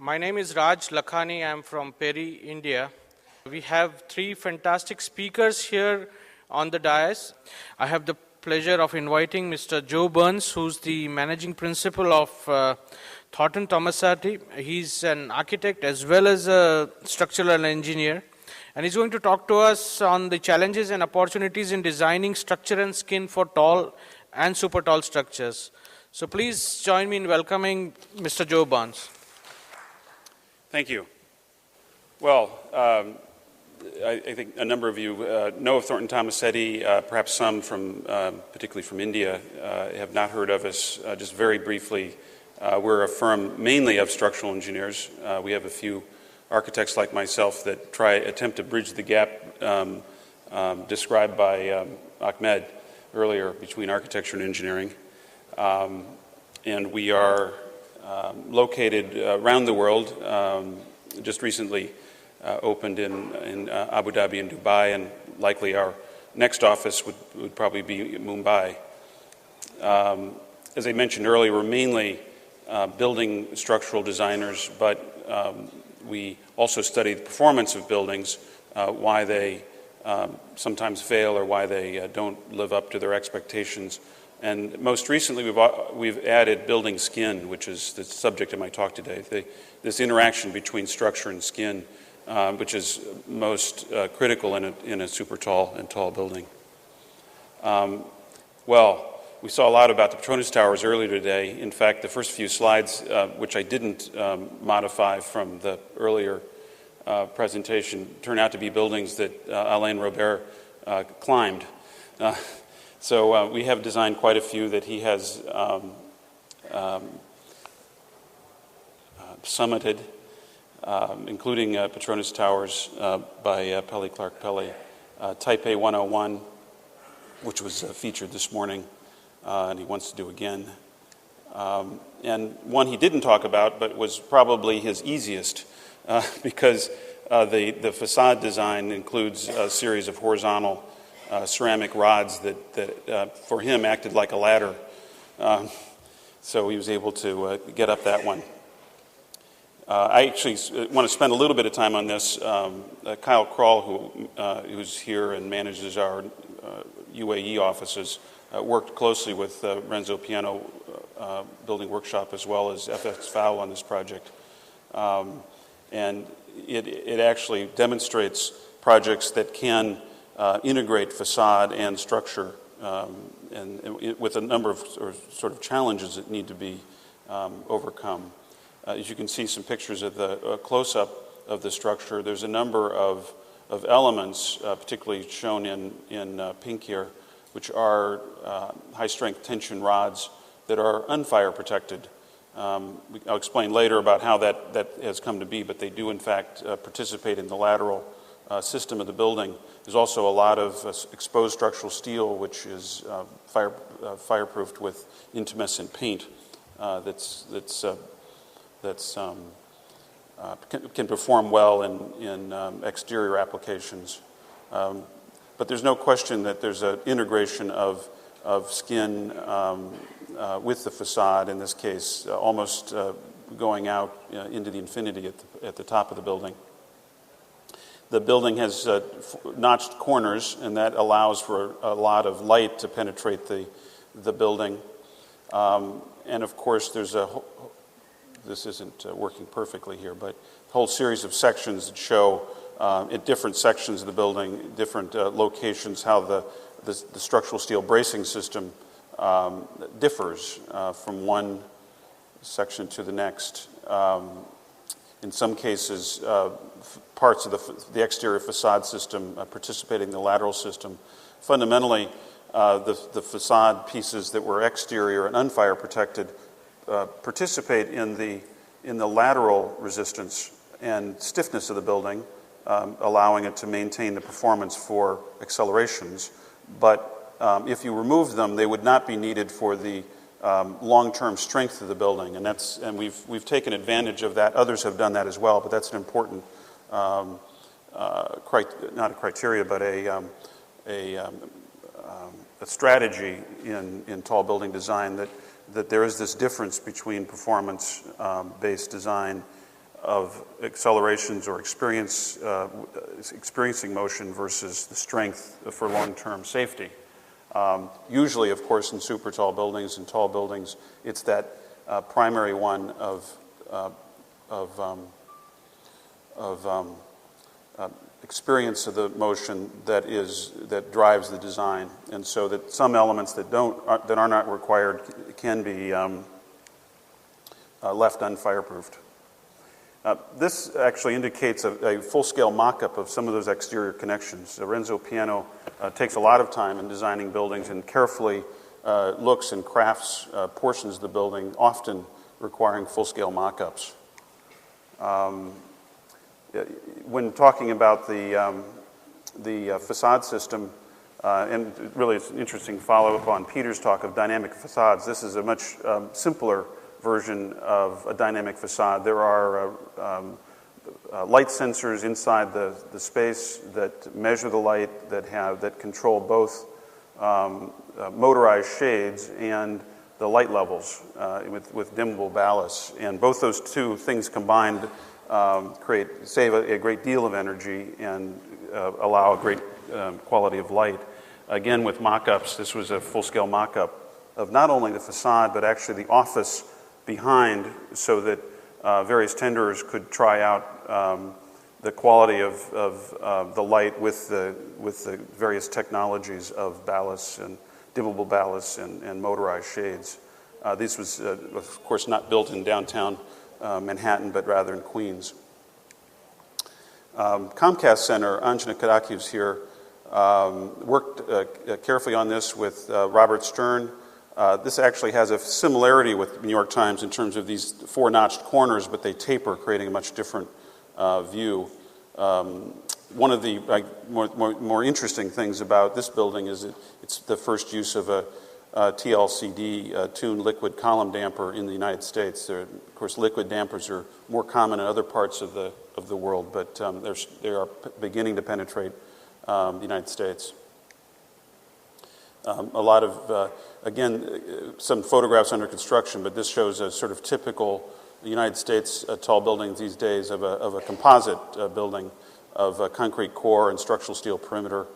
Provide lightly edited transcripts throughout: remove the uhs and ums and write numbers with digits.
My name is Raj Lakhani. I'm from Peri, India. We have three fantastic speakers here on the dais. I have the pleasure of inviting Mr. Joe Burns, who's the managing principal of Thornton Tomasetti. He's an architect as well as a structural engineer. And he's going to talk to us on the challenges and opportunities in designing structure and skin for tall and super tall structures. So please join me in welcoming Mr. Joe Burns. Thank you. Well, I think a number of you know of Thornton Tomasetti, perhaps some from, particularly from India, have not heard of us. Just very briefly, we're a firm mainly of structural engineers. We have a few architects like myself that attempt to bridge the gap described by Ahmed earlier between architecture and engineering. And we are located around the world, just recently opened in Abu Dhabi and Dubai, and likely our next office would probably be Mumbai. As I mentioned earlier, we're mainly building structural designers, but we also study the performance of buildings, why they sometimes fail or why they don't live up to their expectations. And most recently, we've added building skin, which is the subject of my talk today. This interaction between structure and skin, which is most critical in a super tall and tall building. Well, we saw a lot about the Petronas Towers earlier today. In fact, the first few slides, which I didn't modify from the earlier presentation, turn out to be buildings that Alain Robert climbed. So we have designed quite a few that he has summited, including Petronas Towers by Pelle Clark Pelle, Taipei 101, which was featured this morning, and he wants to do again. And one he didn't talk about, but was probably his easiest, because the facade design includes a series of horizontal ceramic rods that for him acted like a ladder. So he was able to get up that one. I actually want to spend a little bit of time on this. Kyle Kroll, who's here and manages our UAE offices, worked closely with Renzo Piano Building Workshop as well as FX Fowl on this project. And it actually demonstrates projects that can integrate facade and structure, and with a number of sort of challenges that need to be overcome. As you can see some pictures of the close-up of the structure, there's a number of elements, particularly shown in pink here, which are high-strength tension rods that are unfire protected. I'll explain later about how that has come to be, but they do in fact participate in the lateral system of the building. There's also a lot of exposed structural steel, which is fireproofed with intumescent paint can perform well in exterior applications. But there's no question that there's an integration of skin with the facade, in this case, almost going out into the infinity at the top of the building. The building has notched corners, and that allows for a lot of light to penetrate the building. And of course, there's this isn't working perfectly here, but a whole series of sections that show at different sections of the building, different locations, how the structural steel bracing system differs from one section to the next. In some cases, parts of the exterior facade system participating in the lateral system. Fundamentally, the facade pieces that were exterior and unfire protected participate in the lateral resistance and stiffness of the building, allowing it to maintain the performance for accelerations. But if you remove them, they would not be needed for the long-term strength of the building, and we've taken advantage of that. Others have done that as well, but that's an important not a criteria, but a strategy in tall building design that there is this difference between performance-based design of accelerations or experiencing motion versus the strength for long-term safety. Usually, of course, in super tall buildings and tall buildings, it's that primary one of experience of the motion that drives the design, and so that some elements that are not required can be left unfireproofed. This actually indicates a full-scale mock-up of some of those exterior connections. Renzo Piano takes a lot of time in designing buildings and carefully looks and crafts portions of the building, often requiring full-scale mock-ups. When talking about the facade system, and really it's an interesting follow-up on Peter's talk of dynamic facades, this is a much simpler version of a dynamic facade. There are light sensors inside the space that measure the light, that control both motorized shades and the light levels with dimmable ballasts. And both those two things combined save a great deal of energy and allow a great quality of light. Again, with mock-ups, this was a full-scale mock-up of not only the facade, but actually the office behind, so that various tenderers could try out the quality of the light with the various technologies of ballasts and dimmable ballasts and motorized shades. This was, of course, not built in downtown Manhattan, but rather in Queens. Comcast Center, Anjana Kadaki's here, worked carefully on this with Robert Stern. This actually has a similarity with New York Times in terms of these four-notched corners, but they taper, creating a much different view. One of the more interesting things about this building is it's the first use of a TLCD, tuned liquid column damper, in the United States. Of course, liquid dampers are more common in other parts of the world, but they are beginning to penetrate the United States. A lot of, again, some photographs under construction, but this shows a sort of typical United States tall buildings these days of a composite building of a concrete core and structural steel perimeter.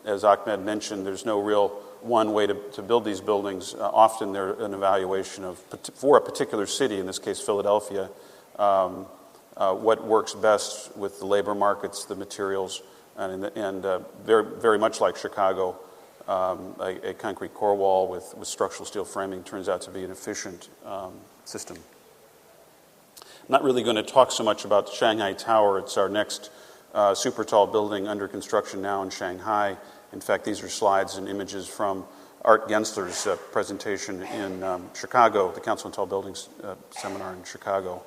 As Ahmed mentioned, there's no real one way to build these buildings. Often they're an evaluation for a particular city, in this case Philadelphia, what works best with the labor markets, the materials, and very, very much like Chicago, a concrete core wall with structural steel framing turns out to be an efficient system. I'm not really going to talk so much about the Shanghai Tower. It's our next super tall building under construction now in Shanghai. In fact, these are slides and images from Art Gensler's presentation in Chicago, the Council on Tall Buildings seminar in Chicago.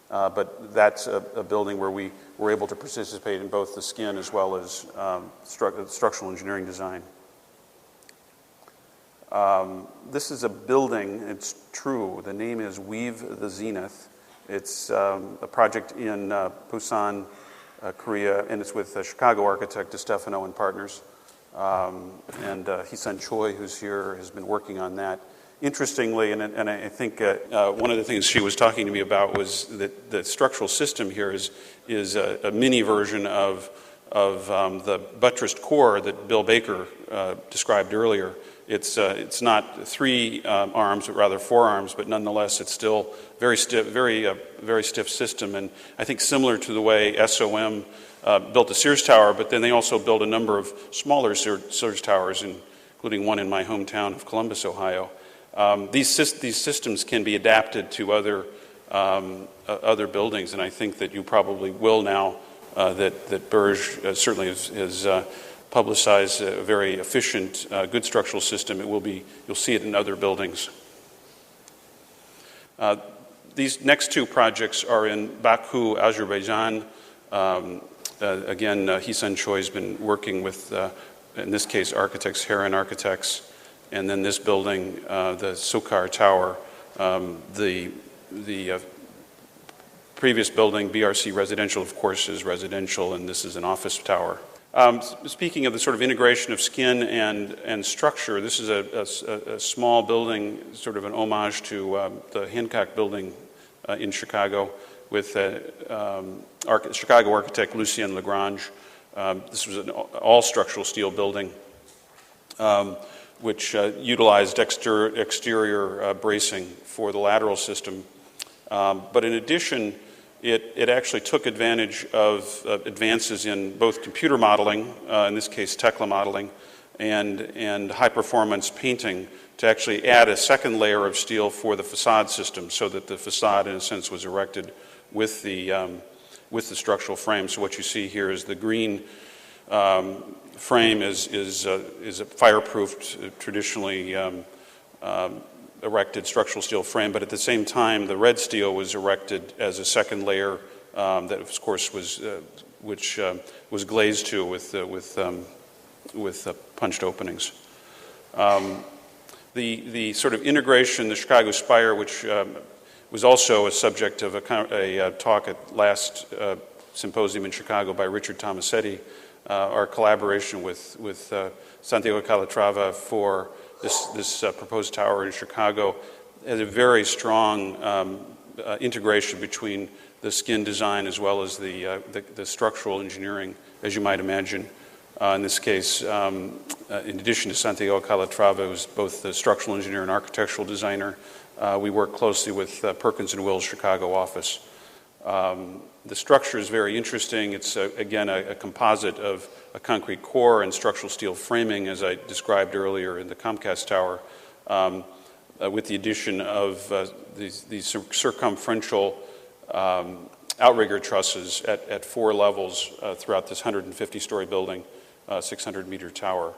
But that's a building where we were able to participate in both the skin as well as structural engineering design. This is a building, it's true, the name is Weave the Zenith. It's a project in Busan, Korea, and it's with Chicago architect DeStefano and Partners. And Hee-Sun Choi, who's here, has been working on that. Interestingly, and I think one of the things she was talking to me about was that the structural system here is a mini version of the buttressed core that Bill Baker described earlier. It's not three arms, but rather four arms, but nonetheless it's still very stiff, very stiff system. And I think similar to the way SOM built the Sears Tower, but then they also built a number of smaller Sears Towers, including one in my hometown of Columbus, Ohio. These systems can be adapted to other buildings, and I think that you probably will now that Burj certainly has publicized a very efficient, good structural system. You'll see it in other buildings. These next two projects are in Baku, Azerbaijan. Again, Hee-Sun Choi has been working with, in this case, architects, Heron Architects. And then this building, the Socar Tower, the previous building, BRC Residential, of course, is residential, and this is an office tower. Speaking of the sort of integration of skin and structure, this is a small building, sort of an homage to the Hancock building in Chicago with Chicago architect Lucien Lagrange. This was an all structural steel building which utilized exterior bracing for the lateral system. But in addition, it actually took advantage of advances in both computer modeling, in this case Tekla modeling, and high-performance painting to actually add a second layer of steel for the facade system, so that the facade, in a sense, was erected with the structural frame. So what you see here is the green frame is a fireproofed, traditionally erected structural steel frame, but at the same time, the red steel was erected as a second layer that, of course, was glazed to with punched openings. The sort of integration, the Chicago Spire, which was also a subject of a talk at last symposium in Chicago by Richard Tomasetti, our collaboration with Santiago Calatrava for this proposed tower in Chicago has a very strong integration between the skin design as well as the structural engineering, as you might imagine. In this case, in addition to Santiago Calatrava, who's both the structural engineer and architectural designer, we work closely with Perkins & Will's Chicago office. The structure is very interesting. It's, again, a composite of a concrete core and structural steel framing, as I described earlier in the Comcast Tower, with the addition of these circumferential outrigger trusses at 4 levels throughout this 150-story building, 600-meter tower.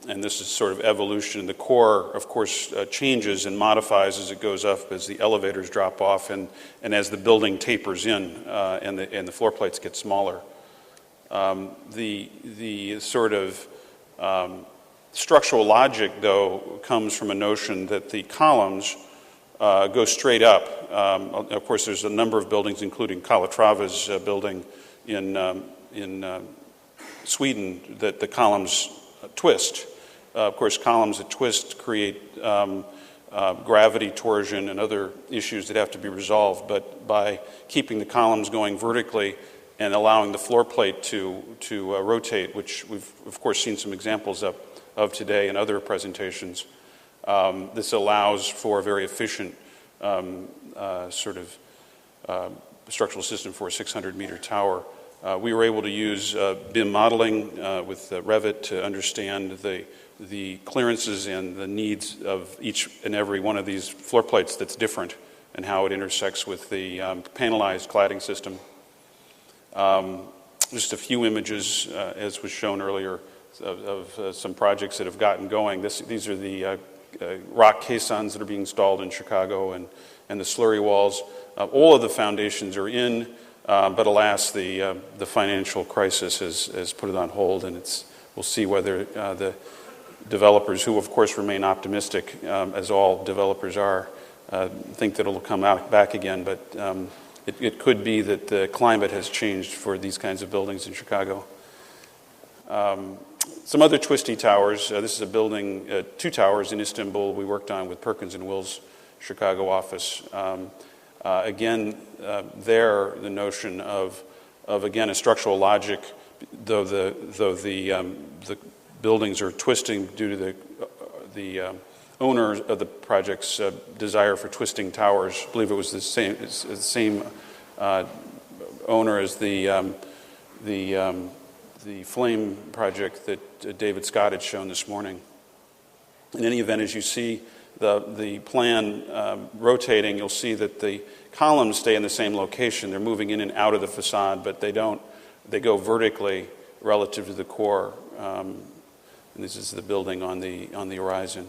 And this is sort of evolution. The core, of course, changes and modifies as it goes up, as the elevators drop off and as the building tapers in and the floor plates get smaller. The sort of structural logic, though, comes from a notion that the columns go straight up. Of course, there's a number of buildings, including Calatrava's building in Sweden, that the columns twist. Of course, columns that twist create gravity, torsion, and other issues that have to be resolved. But by keeping the columns going vertically and allowing the floor plate to rotate, which we've, of course, seen some examples of today in other presentations, this allows for a very efficient sort of structural system for a 600-meter tower. We were able to use BIM modeling with Revit to understand the clearances and the needs of each and every one of these floor plates that's different, and how it intersects with the panelized cladding system. Just a few images, as was shown earlier, of some projects that have gotten going. These are the rock caissons that are being installed in Chicago, and the slurry walls. All of the foundations are in, but alas, the financial crisis has put it on hold, and we'll see whether the developers, who of course remain optimistic, as all developers are, think that it'll come back again, but it could be that the climate has changed for these kinds of buildings in Chicago. Some other twisty towers. This is a building, 2 towers in Istanbul we worked on with Perkins & Will's Chicago office. Again, there the notion of again a structural logic, though the buildings are twisting due to the owner of the project's desire for twisting towers. I believe it was the same owner as the Flame project that David Scott had shown this morning. In any event, as you see the plan rotating, you'll see that the columns stay in the same location. They're moving in and out of the facade, but they go vertically relative to the core. And this is the building on the horizon.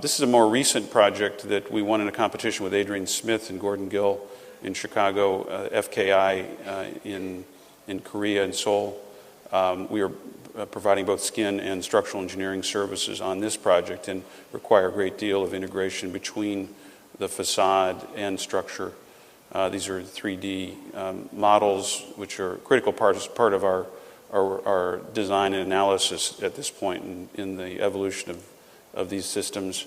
This is a more recent project that we won in a competition with Adrian Smith and Gordon Gill in Chicago, FKI in Korea and Seoul. We are providing both skin and structural engineering services on this project, and require a great deal of integration between the facade and structure. These are 3D models, which are a critical part of our design and analysis at this point in the evolution of these systems.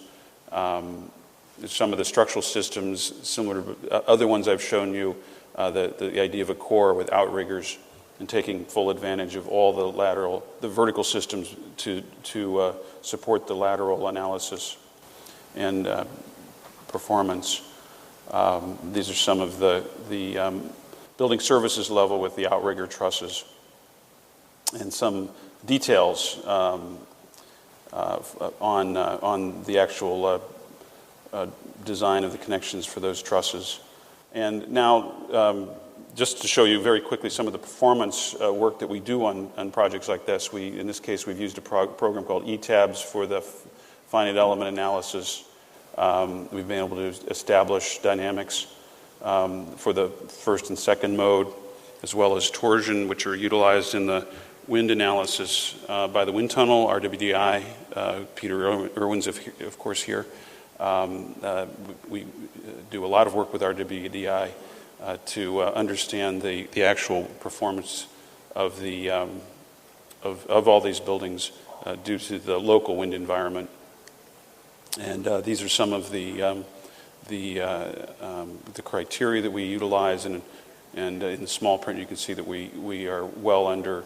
some of the structural systems, similar to other ones I've shown you, the idea of a core with outriggers and taking full advantage of all the vertical systems to support the lateral analysis and performance. These are some of the building services level with the outrigger trusses and some details on the actual design of the connections for those trusses. And now, just to show you very quickly some of the performance work that we do on projects like this, in this case, we've used a program called ETABS for the finite element analysis. We've been able to establish dynamics for the first and second mode, as well as torsion, which are utilized in the wind analysis by the wind tunnel, RWDI. Peter Irwin's, of course, here. We do a lot of work with RWDI to understand the actual performance of of all these buildings due to the local wind environment. And these are some of the criteria that we utilize, and in the small print you can see that we are well under,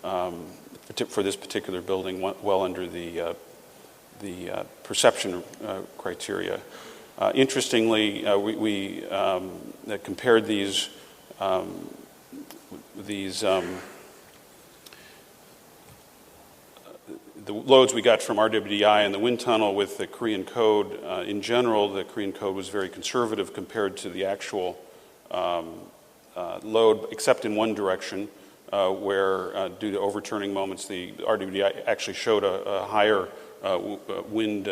for this particular building, well under the perception criteria. Interestingly, we compared these the loads we got from RWDI and the wind tunnel with the Korean code. In general, the Korean code was very conservative compared to the actual load, except in one direction, where due to overturning moments, the RWDI actually showed a higher wind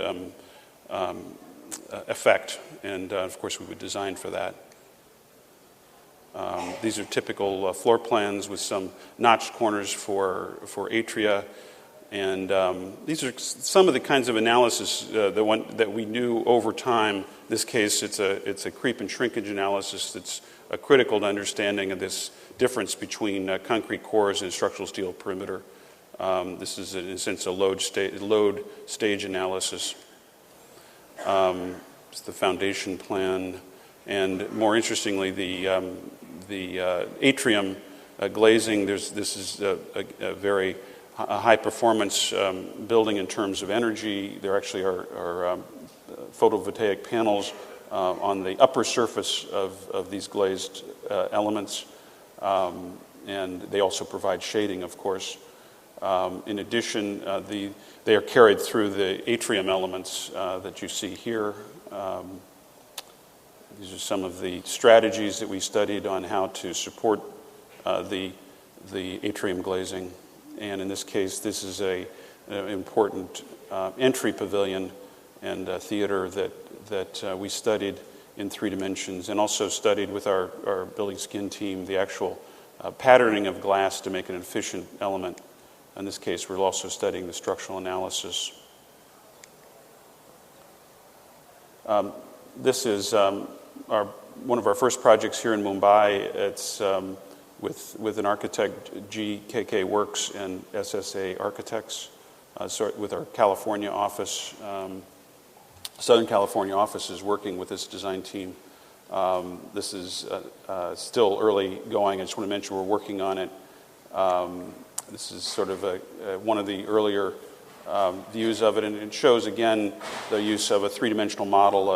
effect, and of course we would design for that. These are typical floor plans with some notched corners for atria, and these are some of the kinds of analysis that we do over time. In this case, it's a creep and shrinkage analysis that's critical to understanding of this difference between concrete cores and structural steel perimeter. This is, in a sense, a load stage analysis. It's the foundation plan, and more interestingly, the atrium glazing. This is a very high performance building in terms of energy. There actually are photovoltaic panels on the upper surface of these glazed elements, and they also provide shading, of course. In addition, they are carried through the atrium elements that you see here. These are some of the strategies that we studied on how to support the atrium glazing. And in this case, this is an important entry pavilion and theater that we studied in 3 dimensions, and also studied with our building skin team the actual patterning of glass to make an efficient element. In this case, we're also studying the structural analysis. This is one of our first projects here in Mumbai. It's with an architect, GKK Works and SSA Architects, with our California office. Southern California office is working with this design team. This is still early going. I just want to mention we're working on it. This is sort of one of the earlier views of it, and it shows again the use of a 3-dimensional model,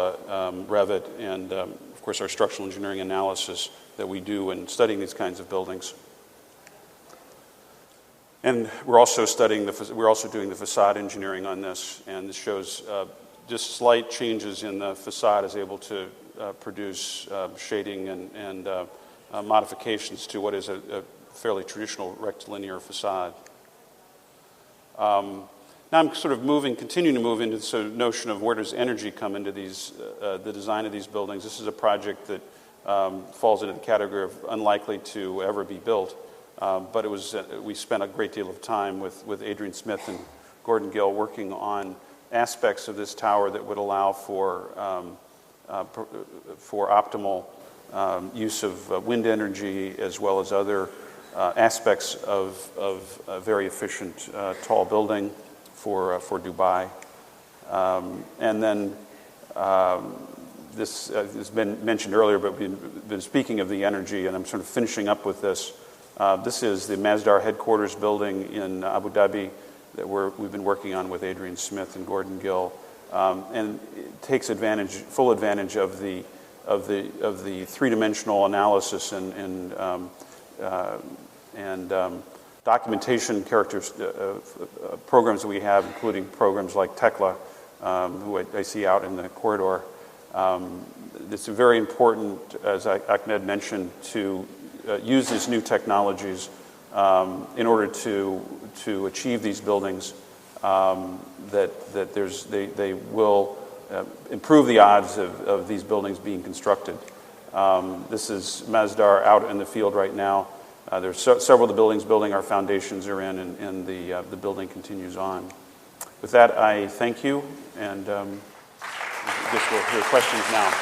Revit, and of course our structural engineering analysis that we do in studying these kinds of buildings. And we're also doing the facade engineering on this, and this shows just slight changes in the facade is able to produce shading and modifications to what is a fairly traditional rectilinear facade. Now I'm sort of continuing to move into this notion of where does energy come into the design of these buildings. This is a project that falls into the category of unlikely to ever be built, but we spent a great deal of time with Adrian Smith and Gordon Gill working on aspects of this tower that would allow for optimal use of wind energy, as well as other aspects of a very efficient tall building for Dubai. And then This has been mentioned earlier, but we've been speaking of the energy, and I'm sort of finishing up with this. This is the Masdar Headquarters building in Abu Dhabi that we've been working on with Adrian Smith and Gordon Gill, and it takes full advantage of the three-dimensional analysis and documentation programs that we have, including programs like Tekla, who I see out in the corridor. It's very important, as Ahmed mentioned, to use these new technologies in order to achieve these buildings that they will improve the odds of these buildings being constructed. This is Masdar out in the field right now. There's several of the buildings building our foundations are in, and the building continues on. With that, I thank you, and I guess we'll hear questions now.